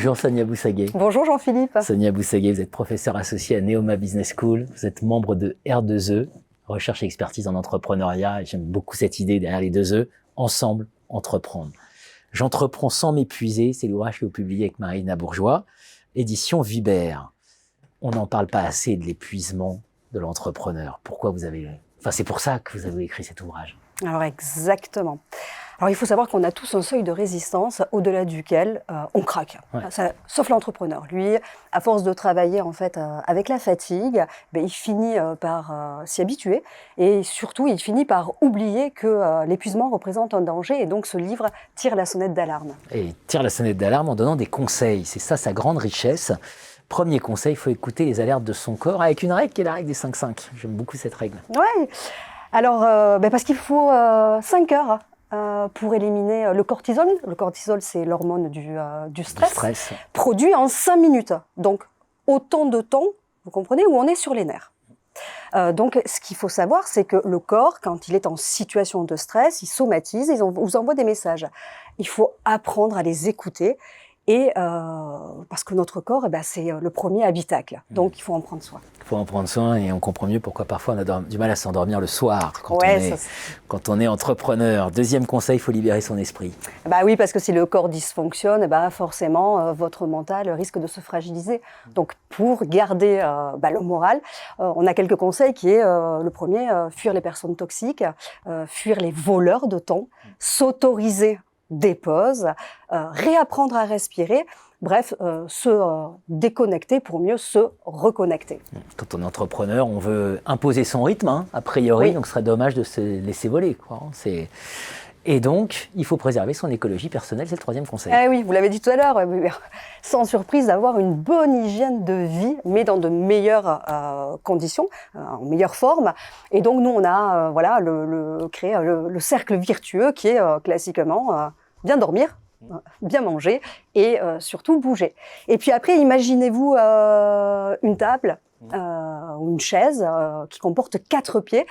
Bonjour Sonia Boussaguet. Bonjour Jean-Philippe. Sonia Boussaguet, vous êtes professeure associée à Neoma Business School. Vous êtes membre de R2E, Recherche et Expertise en Entrepreneuriat. Et j'aime beaucoup cette idée derrière les deux E, ensemble, entreprendre. J'entreprends sans m'épuiser, c'est l'ouvrage que vous publiez avec Marina Bourgeois, édition Vibert. On n'en parle pas assez de l'épuisement de l'entrepreneur. Pourquoi vous avez... Enfin, c'est pour ça que vous avez écrit cet ouvrage. Alors exactement. Alors il faut savoir qu'on a tous un seuil de résistance au-delà duquel on craque. Ouais. Sauf l'entrepreneur. Lui, à force de travailler en fait avec la fatigue, il finit par s'y habituer et surtout il finit par oublier que l'épuisement représente un danger et donc ce livre tire la sonnette d'alarme. Et il tire la sonnette d'alarme en donnant des conseils. C'est ça sa grande richesse. Premier conseil, il faut écouter les alertes de son corps avec une règle qui est la règle des 5-5. J'aime beaucoup cette règle. Ouais. Alors parce qu'il faut 5 heures pour éliminer le cortisol. Le cortisol, c'est l'hormone du stress, produit en 5 minutes. Donc, autant de temps, vous comprenez, où on est sur les nerfs. Donc, ce qu'il faut savoir, c'est que le corps, quand il est en situation de stress, il somatise, il vous envoie des messages. Il faut apprendre à les écouter. Et parce que notre corps, c'est le premier habitacle. Donc, il faut en prendre soin. Il faut en prendre soin et on comprend mieux pourquoi parfois on a du mal à s'endormir le soir quand on est entrepreneur. Deuxième conseil, il faut libérer son esprit. Oui, parce que si le corps dysfonctionne, forcément, votre mental risque de se fragiliser. Donc, pour garder le moral, on a quelques conseils qui est le premier, fuir les personnes toxiques, fuir les voleurs de temps, s'autoriser des pauses, réapprendre à respirer, bref, se déconnecter pour mieux se reconnecter. Quand on est entrepreneur, on veut imposer son rythme, a priori, oui. Donc ce serait dommage de se laisser voler, quoi. Et donc, il faut préserver son écologie personnelle, c'est le troisième conseil. Oui, vous l'avez dit tout à l'heure, sans surprise, d'avoir une bonne hygiène de vie, mais dans de meilleures conditions, en meilleure forme. Et donc, nous, on a créé le cercle virtueux qui est classiquement bien dormir, bien manger et surtout bouger. Et puis après, imaginez-vous une table ou une chaise qui comporte 4 pieds.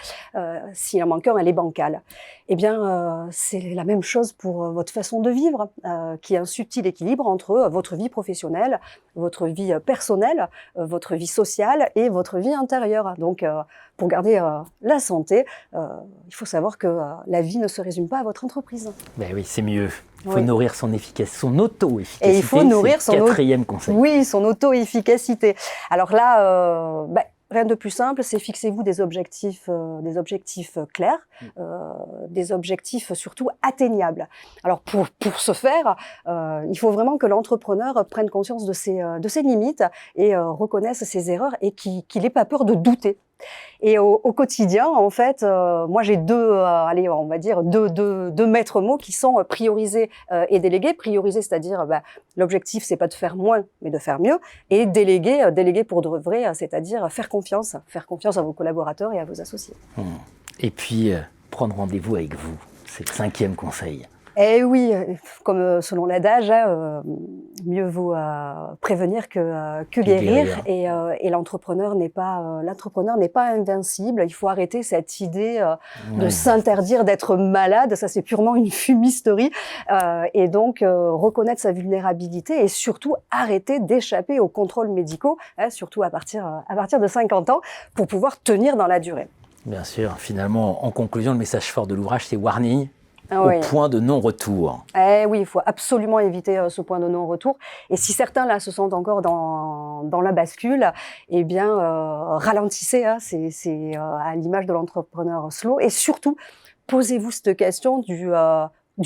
S'il en manque un, elle est bancale. Eh bien, c'est la même chose pour votre façon de vivre, qui est un subtil équilibre entre votre vie professionnelle, votre vie personnelle, votre vie sociale et votre vie intérieure. Donc, pour garder la santé, il faut savoir que la vie ne se résume pas à votre entreprise. Oui, c'est mieux. Il faut nourrir son auto-efficacité. Et il faut nourrir son quatrième conseil. Oui, son auto-efficacité. Alors là, rien de plus simple, c'est fixez-vous des objectifs clairs, des objectifs surtout atteignables. Alors pour ce faire, il faut vraiment que l'entrepreneur prenne conscience de ses limites et reconnaisse ses erreurs et qu'il n'ait pas peur de douter. Et au quotidien, en fait, moi j'ai deux maîtres mots qui sont prioriser et déléguer. Prioriser, c'est-à-dire l'objectif, c'est pas de faire moins, mais de faire mieux. Et déléguer pour de vrai, c'est-à-dire faire confiance à vos collaborateurs et à vos associés. Et puis, prendre rendez-vous avec vous, c'est le 5e conseil. Eh oui, comme selon l'adage, mieux vaut prévenir que guérir. Et l'entrepreneur n'est pas invincible. Il faut arrêter cette idée de s'interdire d'être malade. Ça, c'est purement une fumisterie. Et donc reconnaître sa vulnérabilité et surtout arrêter d'échapper aux contrôles médicaux, surtout à partir de 50 ans, pour pouvoir tenir dans la durée. Bien sûr. Finalement, en conclusion, le message fort de l'ouvrage, c'est warning. Au point de non-retour. Oui, il faut absolument éviter ce point de non-retour. Et si certains là se sentent encore dans la bascule, eh bien ralentissez. C'est à l'image de l'entrepreneur slow. Et surtout, posez-vous cette question du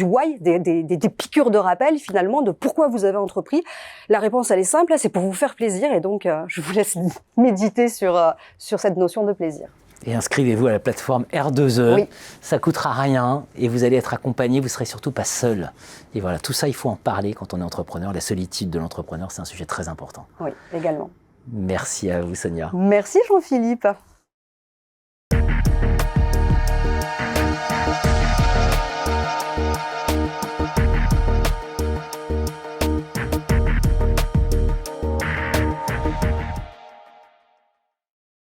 why, des piqûres de rappel finalement, de pourquoi vous avez entrepris. La réponse, elle est simple, c'est pour vous faire plaisir. Et donc, je vous laisse méditer sur cette notion de plaisir. Et inscrivez-vous à la plateforme R2E, oui. Ça coûtera rien et vous allez être accompagné, vous ne serez surtout pas seul. Et voilà, tout ça, il faut en parler quand on est entrepreneur. La solitude de l'entrepreneur, c'est un sujet très important. Oui, également. Merci à vous, Sonia. Merci, Jean-Philippe.